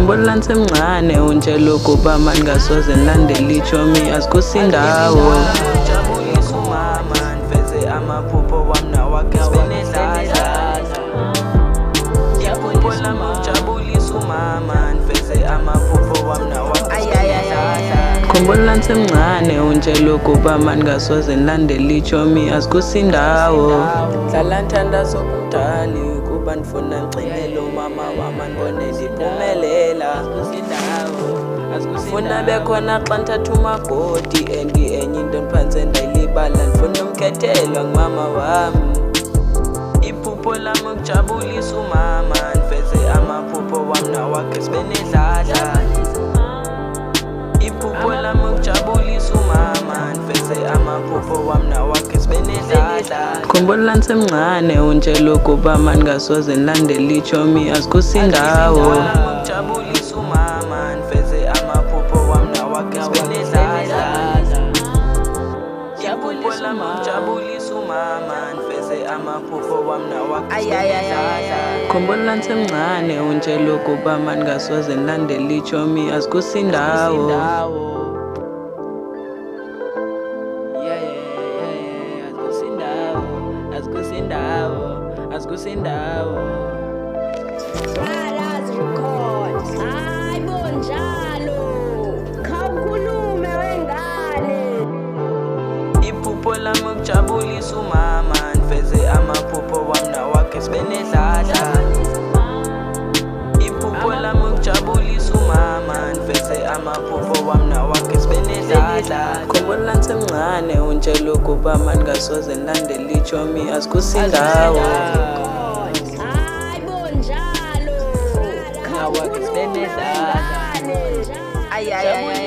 Khumbula ngisemncane untshela ukuba mani ngasoze ngilandele ichomi azikusindawo. Jabulisa umama niveze amaphupho wami nawakhe sibenedladla. Iphupho lami ukujabulisa umama niveze amaphupho wami nawakhe sibenedladla. Khumbula ngisemncane untshela ukuba mani ngasoze ngilandele ichomi azikusindawo. Dlala nthandazo kumdali ukuba ndifuna ngcinele umama wami andibonele iphumelela. Funa bekhona xa ngithatha umabhodi enye into endiphansi ndayilibala ndifuna umkhethelwa ngumama wami. Iphupho lami ukujabulisa umama niveze amaphupho wami nawakhe sibenedladla. Iphupho lami ukujabulisa umama niveze amaphupho wami nawakhe sibenedladla. Khumbula ngisemncane untshela ukuba mani ngasoze ngilandele ichomi azikusindawo. Ukujabulisa umama niveze amaphupho wami nawakhe sibenedladla. Iphupho lami ukujabulisa umama niveze amaphupho wami nawakhe sibenedladla. Khumbula ngisemncane untshela ukuba mani ngasoze ngilandele ichomi azikusindawo. Azikusindawo. Galazi Record. Hayibo njalo. Khawukhulume wengane. Iphupho lami ukujabulisa umama niveze amaphupho wami nawakhe sibenedladla. Iphupho lami ukujabulisa umama niveze amaphupho wami nawakhe sibenedladla. Khumbula ngisemncane untshela ukuba mani ngasoze ngilandele ichomi azikusindawo. Hayibo njalo. Nawakhe sibenedladla. Khawukhulume wengane.